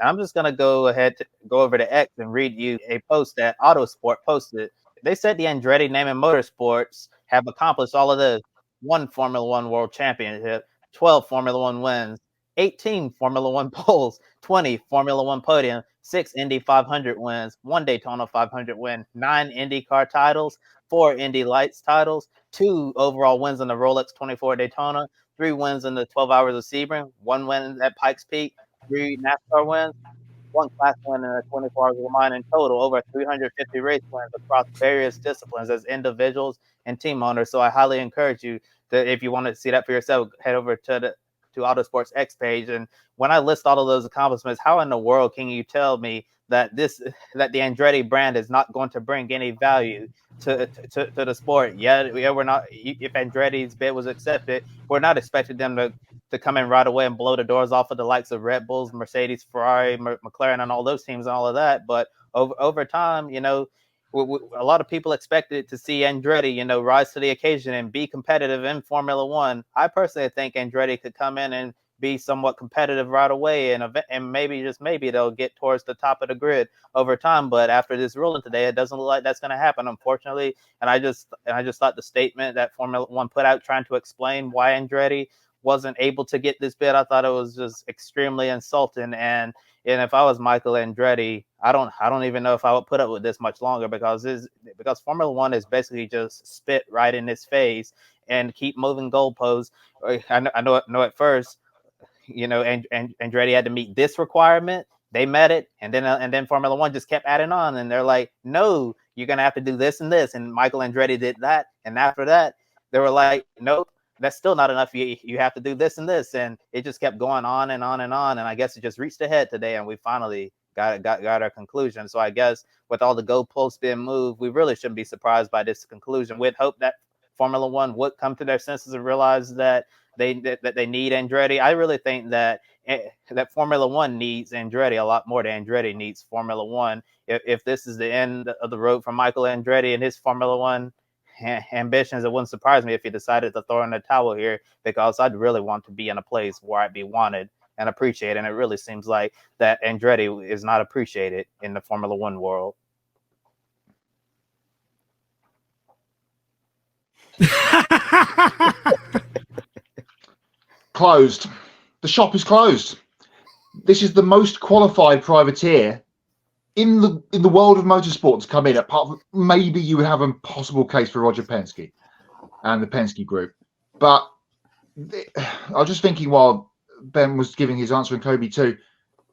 I'm just gonna go over to X and read you a post that Autosport posted. They said the Andretti name in motorsports have accomplished all of this: one Formula One World Championship, 12 Formula One wins, 18 Formula One poles, 20 Formula One podium, 6 Indy 500 wins, 1 Daytona 500 win, 9 IndyCar titles, 4 Indy Lights titles, 2 overall wins in the Rolex 24 Daytona, 3 wins in the 12 Hours of Sebring, 1 win at Pikes Peak, 3 NASCAR wins, 1 class win in the 24 Hours of Le Mans. In total, over 350 race wins across various disciplines as individuals and team owners. So I highly encourage you that if you want to see that for yourself, head over to Autosports X page. And when I list all of those accomplishments, how in the world can you tell me that the Andretti brand is not going to bring any value to the sport? Yeah, we're not. If Andretti's bid was accepted, we're not expecting them to come in right away and blow the doors off of the likes of Red Bulls, Mercedes, Ferrari, McLaren, and all those teams and all of that. But over time, a lot of people expected to see Andretti, rise to the occasion and be competitive in Formula One. I personally think Andretti could come in and be somewhat competitive right away, and maybe, just maybe, they'll get towards the top of the grid over time. But after this ruling today, it doesn't look like that's going to happen, unfortunately. And I just thought the statement that Formula One put out trying to explain why Andretti wasn't able to get this bid, I thought it was just extremely insulting. And if I was Michael Andretti, I don't even know if I would put up with this much longer, because Formula One is basically just spit right in his face and keep moving goalposts. I know at first, and Andretti had to meet this requirement. They met it, and then Formula One just kept adding on, and they're like, no, you're gonna have to do this and this, and Michael Andretti did that, and after that, they were like, nope, that's still not enough. You have to do this and this, and it just kept going on and on and on, and I guess it just reached ahead today, and we finally got our conclusion. So I guess with all the goalposts being moved, we really shouldn't be surprised by this conclusion. We'd hope that Formula One would come to their senses and realize that they need Andretti. I really think that Formula One needs Andretti a lot more than Andretti needs Formula One. If this is the end of the road for Michael Andretti and his Formula One ambitions, it wouldn't surprise me if he decided to throw in the towel here, because I'd really want to be in a place where I'd be wanted and appreciated. And it really seems like that Andretti is not appreciated in the Formula One world. Closed. The shop is closed. This is the most qualified privateer in the world of motorsport to come in. Apart from maybe you would have a possible case for Roger Penske and the Penske Group, but I was just thinking while Ben was giving his answer, and Kobe too,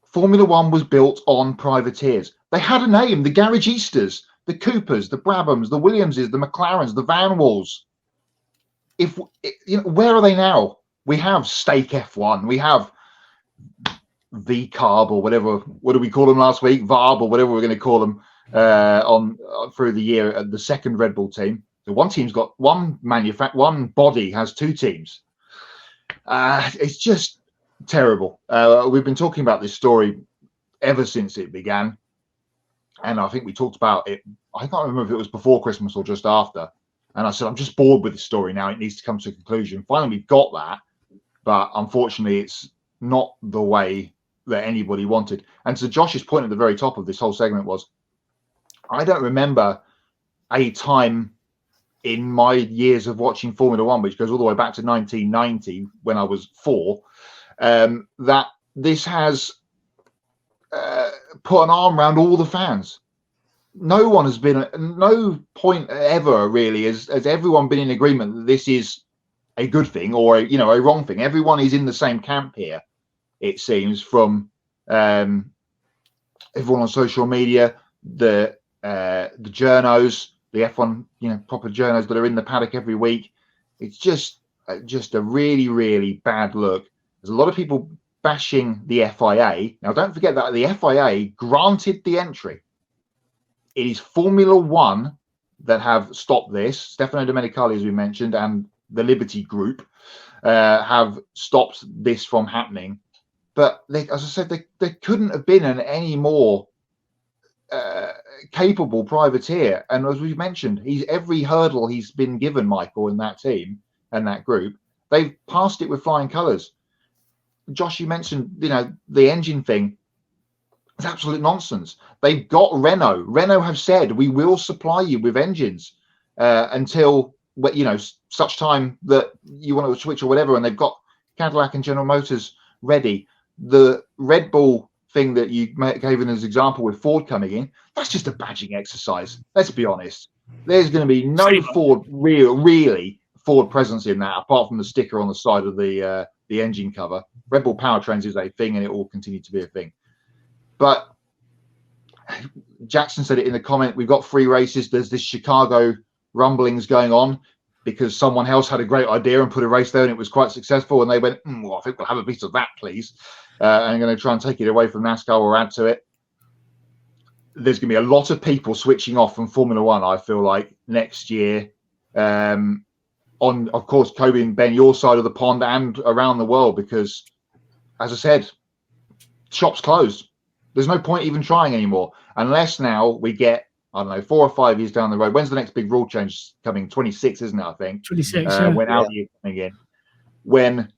Formula One was built on privateers. They had a name: the Garagistas, the Coopers, the Brabhams, the Williamses, the McLarens, the Van Walls. Where are they now? We have Stake F1. We have V-Carb or whatever. What did we call them last week? VARB or whatever we're going to call them through the year. The second Red Bull team. So one team's got one body has two teams. It's just terrible. We've been talking about this story ever since it began, and I think we talked about it. I can't remember if it was before Christmas or just after. And I said, I'm just bored with the story now. It needs to come to a conclusion. Finally, we've got that. But unfortunately, it's not the way that anybody wanted. And to Josh's point at the very top of this whole segment was, I don't remember a time in my years of watching Formula One, which goes all the way back to 1990 when I was 4, that this has put an arm around all the fans. No one has been, no point ever really has everyone been in agreement that this is a good thing or a wrong thing. Everyone is in the same camp here, it seems, from everyone on social media, the journos, the F1 proper journos that are in the paddock every week. It's just a really, really bad look. There's a lot of people bashing the FIA. Now, don't forget that the FIA granted the entry. It is Formula One that have stopped this. Stefano Domenicali, as we mentioned, and the Liberty Group have stopped this from happening. But as I said, they couldn't have been an any more capable privateer. And as we mentioned, every hurdle he's been given, Michael, in that team and that group, they've passed it with flying colours. Josh, you mentioned the engine thing. It's absolute nonsense. They've got Renault. Renault have said, we will supply you with engines until, such time that you want to switch or whatever. And they've got Cadillac and General Motors ready. The Red Bull thing that you gave in as an example with Ford coming in, that's just a badging exercise. Let's be honest. There's going to be no really Ford presence in that, apart from the sticker on the side of the engine cover. Red Bull Powertrains is a thing, and it will continue to be a thing. But Jackson said it in the comment, we've got 3 races. There's this Chicago rumblings going on because someone else had a great idea and put a race there, and it was quite successful. And they went, well, I think we'll have a piece of that, please. And I'm going to try and take it away from NASCAR or add to it. There's going to be a lot of people switching off from Formula One, I feel like, next year. On, of course, Kobe and Ben, your side of the pond and around the world, because, as I said, shops closed. There's no point even trying anymore, unless now we get, 4 or 5 years down the road. When's the next big rule change coming? 26, isn't it, I think? 26, when Audi is coming in. When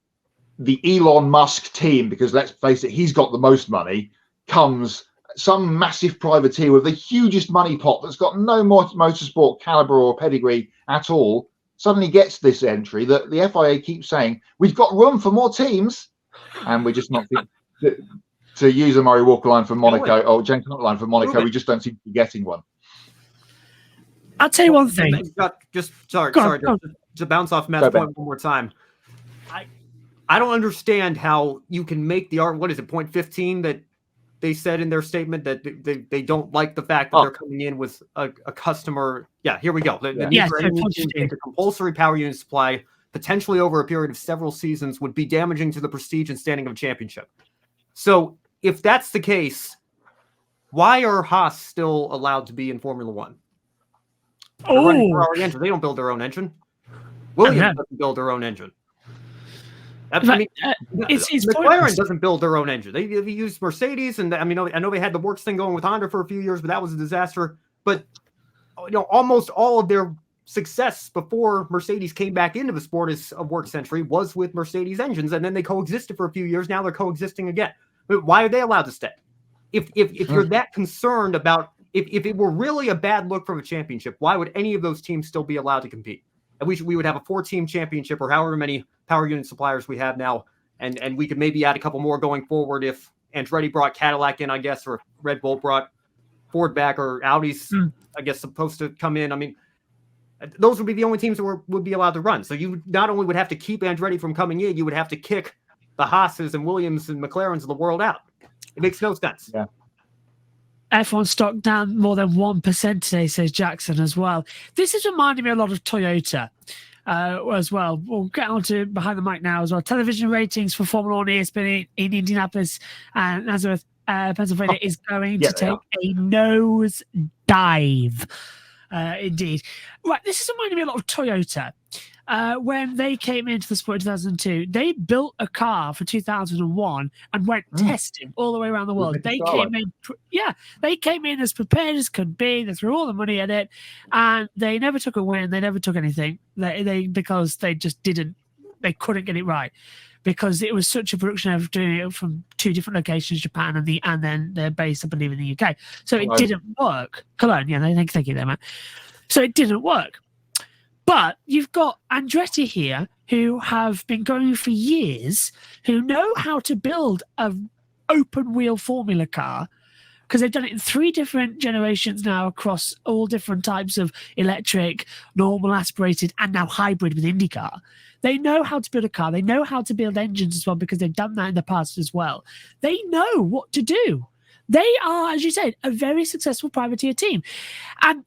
the Elon Musk team, because let's face it, he's got the most money, comes some massive privateer with the hugest money pot that's got no more motorsport caliber or pedigree at all, suddenly gets this entry that the FIA keeps saying, we've got room for more teams, and we're just not... To use a Murray Walker line from Monaco, or James Hunt line from Monaco, we just don't seem to be getting one. I'll tell you one thing. Sorry, to bounce off Matt's point one more time. I don't understand how you can make the what is it, point 15 that they said in their statement that they don't like the fact that they're coming in with a customer. Yeah, here we go. The need for any compulsory power unit supply, potentially over a period of several seasons, would be damaging to the prestige and standing of a championship. So if that's the case, why are Haas still allowed to be in Formula One? Ferrari engine. They don't build their own engine. Williams doesn't build their own engine. McLaren doesn't build their own engine. They use Mercedes, and I know they had the works thing going with Honda for a few years, but that was a disaster. But almost all of their success before Mercedes came back into the sport as a work century was with Mercedes engines, and then they coexisted for a few years. Now they're coexisting again. But why are they allowed to stay? If you're that concerned about if it were really a bad look from a championship, why would any of those teams still be allowed to compete? And we would have a 4-team championship, or however many power unit suppliers we have now, and we could maybe add a couple more going forward if Andretti brought Cadillac in, I guess, or Red Bull brought Ford back, or Audi's, I guess, supposed to come in. Those would be the only teams that would be allowed to run. So you not only would have to keep Andretti from coming in, you would have to kick the Haas's and Williams and McLaren's of the world out. It makes no sense. Yeah. F1 stock down more than 1% today, says Jackson as well. This is reminding me a lot of Toyota as well. We'll get on to behind the mic now as well. Television ratings for Formula One ESPN in Indianapolis and Nazareth, Pennsylvania is going to take a nose dive. Indeed. Right, this is reminding me a lot of Toyota. When they came into the sport in 2002, they built a car for 2001 and went testing all the way around the world. They came in as prepared as could be. They threw all the money at it, and they never took a win. They never took anything. Because they just didn't. They couldn't get it right because it was such a production of doing it from 2 different locations, Japan and then they're based, I believe, in the UK. So it didn't work. Cologne, thank you there, man. So it didn't work. But you've got Andretti here who have been going for years, who know how to build an open wheel formula car because they've done it in 3 different generations now across all different types of electric, normal, aspirated, and now hybrid with IndyCar. They know how to build a car. They know how to build engines as well because they've done that in the past as well. They know what to do. They are, as you said, a very successful privateer team. And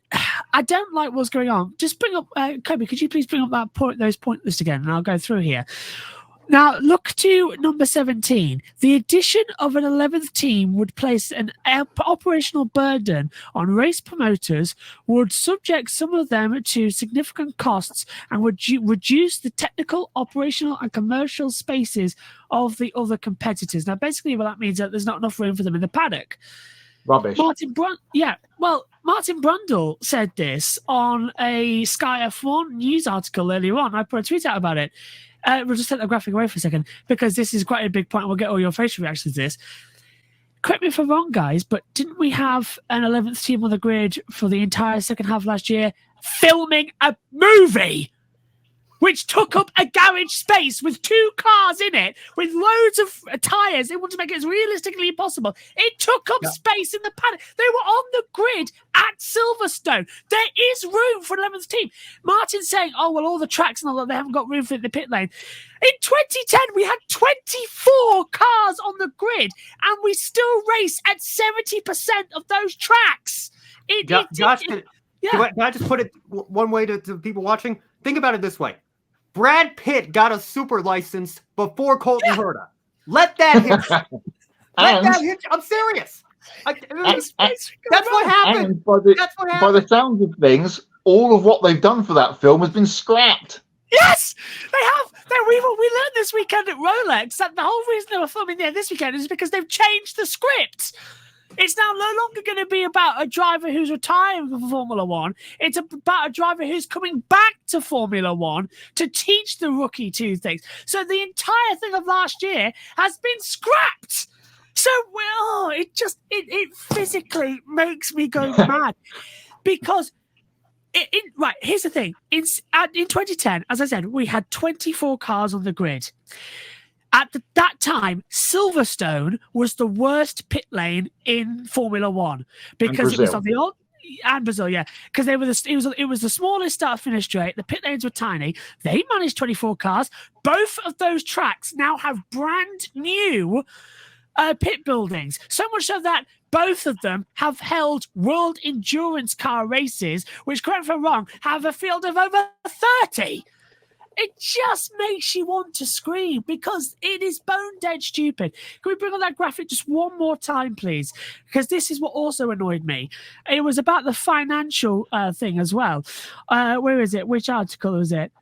I don't like what's going on. Just bring up, Kobe, could you please bring up those point list again, and I'll go through here. Now, look to number 17. The addition of an 11th team would place an operational burden on race promoters, would subject some of them to significant costs, and would reduce the technical, operational, and commercial spaces of the other competitors. Now, basically, what that means is that there's not enough room for them in the paddock. Rubbish. Martin Brundle said this on a Sky F1 news article earlier on. I put a tweet out about it. We'll just take the graphic away for a second because this is quite a big point. We'll get all your facial reactions to this. correct me if I'm wrong, guys, but didn't we have an 11th team on the grid for the entire second half last year filming a movie which took up a garage space with 2 cars in it with loads of tyres? They wanted to make it as realistically possible. It took up space in the paddock. They were on the grid at Silverstone. There is room for an 11th team. Martin's saying, oh, well, all the tracks and all that, they haven't got room for it in the pit lane. In 2010, we had 24 cars on the grid, and we still race at 70% of those tracks. Josh, can I just put it one way to people watching? Think about it this way. Brad Pitt got a super license before Colton Herta. Let that hit. Let that hit. I'm serious. That's what happened. That's what happened. By the sounds of things, all of what they've done for that film has been scrapped. Yes, they have. We learned this weekend at Rolex that the whole reason they were filming there this weekend is because they've changed the script. It's now no longer going to be about a driver who's retiring from Formula One. It's about a driver who's coming back to Formula One to teach the rookie 2 things. So the entire thing of last year has been scrapped. So, well, it physically makes me go mad because... Right, here's the thing. In 2010, as I said, we had 24 cars on the grid. At that time, Silverstone was the worst pit lane in Formula One because it was on the old and Brazil, yeah, because it was the smallest start-finish straight. The pit lanes were tiny. They managed 24 cars. Both of those tracks now have brand new pit buildings. So much so that both of them have held world endurance car races, which, correct me if I'm wrong, have a field of over 30. It just makes you want to scream because it is bone dead stupid. Can we bring on that graphic just one more time, please? Because this is what also annoyed me. It was about the financial thing as well. Where is it? Which article is it?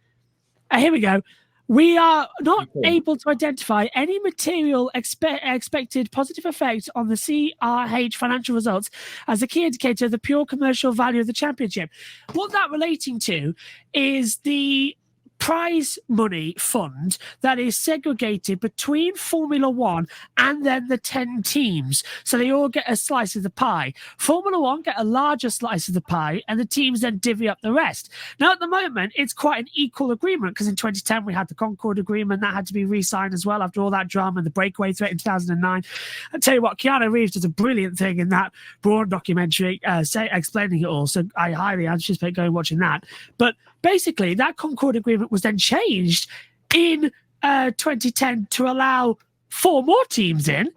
Here we go. We are not able to identify any material expected positive effect on the CRH financial results as a key indicator of the pure commercial value of the championship. What that relating to is the prize money fund that is segregated between Formula One and then the 10 teams. So they all get a slice of the pie. Formula One get a larger slice of the pie and the teams then divvy up the rest. Now, at the moment, it's quite an equal agreement because in 2010, we had the Concord Agreement that had to be re-signed as well after all that drama and the breakaway threat in 2009. I'll tell you what, Keanu Reeves does a brilliant thing in that Braun documentary explaining it all. So I highly anticipate going watching that. But basically, that Concord Agreement was then changed in 2010 to allow 4 more teams in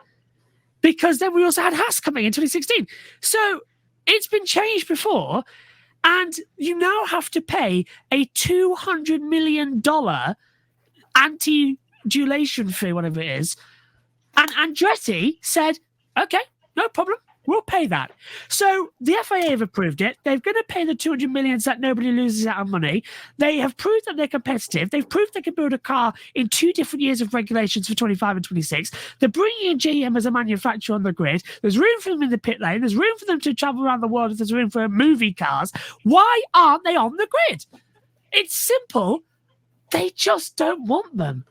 because then we also had Haas coming in 2016. So it's been changed before, and you now have to pay a $200 million anti-adulation fee, whatever it is. And Andretti said, okay, no problem. We'll pay that. So the FIA have approved it. They're going to pay the $200 million so that nobody loses out on money. They have proved that they're competitive. They've proved they can build a car in 2 different years of regulations for 25 and 26. They're bringing in GM as a manufacturer on the grid. There's room for them in the pit lane. There's room for them to travel around the world if there's room for movie cars. Why aren't they on the grid? It's simple. They just don't want them.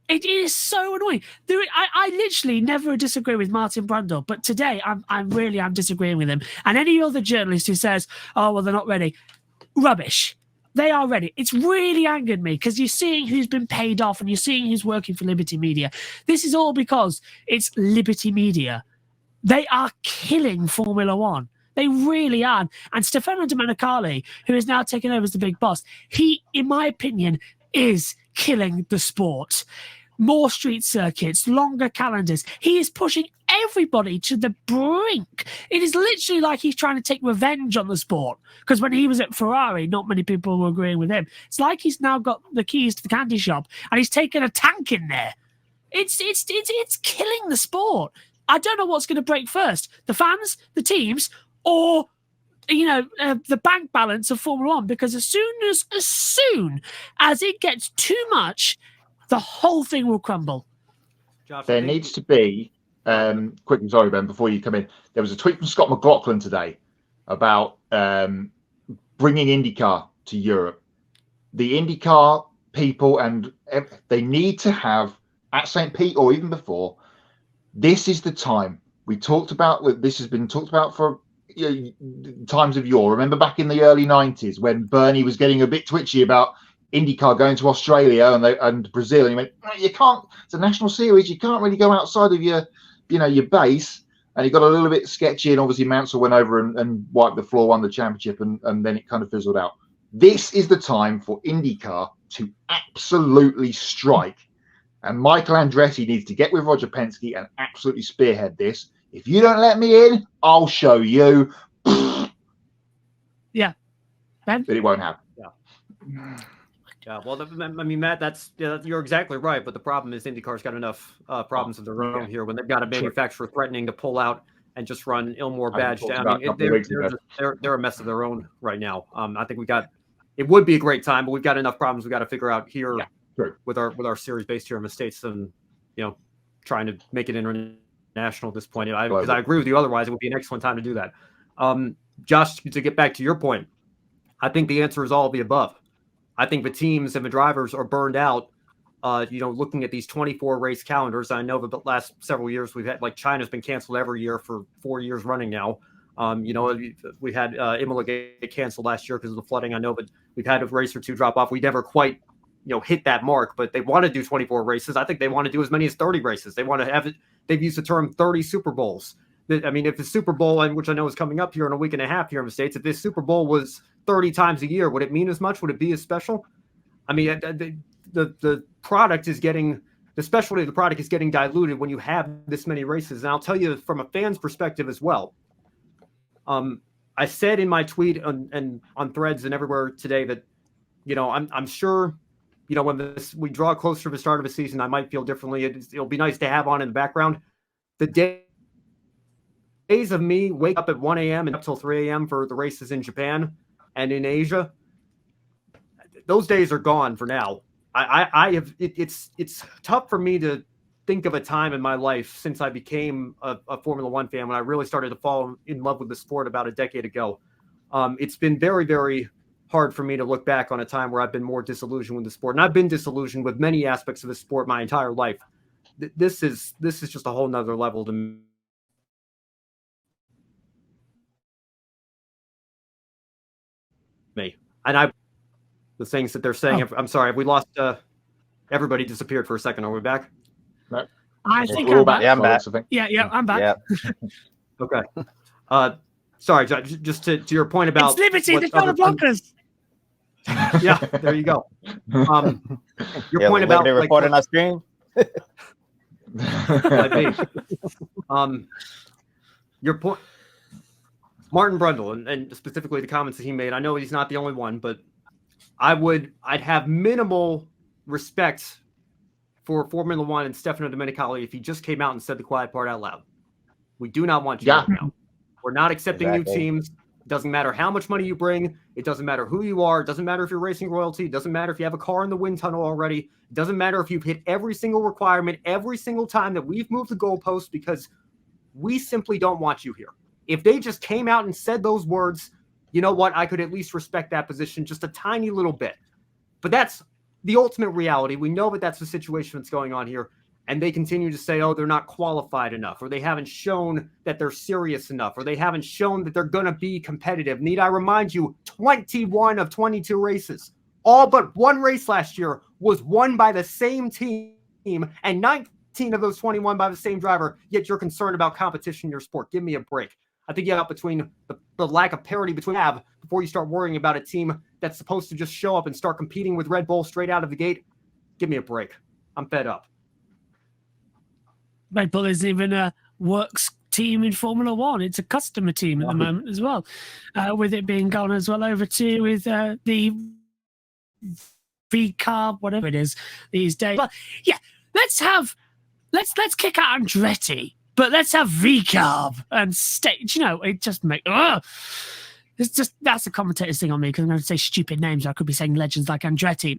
It is so annoying. I literally never disagree with Martin Brundle, but today I'm disagreeing with him. And any other journalist who says, "Oh well, they're not ready," rubbish. They are ready. It's really angered me because you're seeing who's been paid off and you're seeing who's working for Liberty Media. This is all because it's Liberty Media. They are killing Formula One. They really are. And Stefano Domenicali, who is now taken over as the big boss, he, in my opinion, is killing the sport. More street circuits, longer calendars. He is pushing everybody to the brink. It is literally like he's trying to take revenge on the sport. Because when he was at Ferrari, not many people were agreeing with him. It's like he's now got the keys to the candy shop and he's taken a tank in there. It's killing the sport. I don't know what's going to break first: the fans, the teams, or the bank balance of Formula One. Because as soon as it gets too much, the whole thing will crumble. Josh, there needs to be, quickly, sorry, Ben, before you come in, there was a tweet from Scott McLaughlin today about bringing IndyCar to Europe. The IndyCar people, and they need to have, at St. Pete or even before, this is the time We talked about this has been talked about for times of yore. Remember back in the early 90s when Bernie was getting a bit twitchy about IndyCar going to Australia and Brazil, and he went, you can't. It's a national series. You can't really go outside of your base. And he got a little bit sketchy, and obviously Mansell went over and wiped the floor, won the championship, and then it kind of fizzled out. This is the time for IndyCar to absolutely strike. And Michael Andretti needs to get with Roger Penske and absolutely spearhead this. If you don't let me in, I'll show you. Yeah. Ben? But it won't happen. Yeah, well, I mean, Matt, you're exactly right. But the problem is IndyCar's got enough problems of their own here when they've got a manufacturer threatening to pull out and just run Ilmore badge down. I mean, they're a mess of their own right now. I think it would be a great time, but we've got enough problems we got to figure out here with our series based here in the States, and trying to make it international at this point. Because I agree with you. Otherwise, it would be an excellent time to do that. Josh, to get back to your point, I think the answer is all of the above. I think the teams and the drivers are burned out, looking at these 24 race calendars. I know the last several years we've had, like, China's been canceled every year for 4 years running now. We had Imola get canceled last year because of the flooding. I know, but we've had a race or two drop off. We never quite, hit that mark, but they want to do 24 races. I think they want to do as many as 30 races. They want to have it. They've used the term 30 Super Bowls. I mean, if the Super Bowl, which I know is coming up here in a week and a half here in the States, if this Super Bowl was 30 times a year, would it mean as much? Would it be as special? I mean, the product is getting, the specialty of the product is getting diluted when you have this many races. And I'll tell you from a fan's perspective as well. I said in my tweet and on Threads and everywhere today that, I'm sure, when we draw closer to the start of the season, I might feel differently. It'll be nice to have on in the background. The days of me wake up at 1 a.m. and up till 3 a.m. for the races in Japan and in Asia, those days are gone for now. It's tough for me to think of a time in my life since I became a Formula One fan, when I really started to fall in love with the sport about a decade ago. It's been very, very hard for me to look back on a time where I've been more disillusioned with the sport. And I've been disillusioned with many aspects of the sport my entire life. This is just a whole nother level to me. And the things that they're saying, I'm sorry, have we lost, everybody disappeared for a second. Are we back? No. I think I'm back. Yeah, I'm back. Yeah, I'm back. Yeah. Okay. Sorry, just to your point about it's liberty, the color blockers. Yeah, there you go. Your point about reporting on screen. Your point, Martin Brundle, and specifically the comments that he made. I know he's not the only one, but I'd have minimal respect for Formula One and Stefano Domenicali if he just came out and said the quiet part out loud. We do not want you now. We're not accepting new teams. It doesn't matter how much money you bring. It doesn't matter who you are. It doesn't matter if you're racing royalty. It doesn't matter if you have a car in the wind tunnel already. It doesn't matter if you've hit every single requirement every single time that we've moved the goalpost, because we simply don't want you here. If they just came out and said those words, you know what? I could at least respect that position just a tiny little bit. But that's the ultimate reality. We know that that's the situation that's going on here. And they continue to say, oh, they're not qualified enough, or they haven't shown that they're serious enough, or they haven't shown that they're going to be competitive. Need I remind you, 21 of 22 races, all but one race last year was won by the same team, and 19 of those 21 by the same driver, yet you're concerned about competition in your sport. Give me a break. I think you got between the lack of parity between before you start worrying about a team that's supposed to just show up and start competing with Red Bull straight out of the gate. Give me a break. I'm fed up. Red Bull isn't even a works team in Formula One. It's a customer team at the moment as well, with it being gone as well over to with the V-carb, whatever it is these days. But yeah, let's kick out Andretti, but let's have V-carb and stage. It just make it's just, that's the commentator's thing on me, because I'm going to say stupid names. I could be saying legends like Andretti.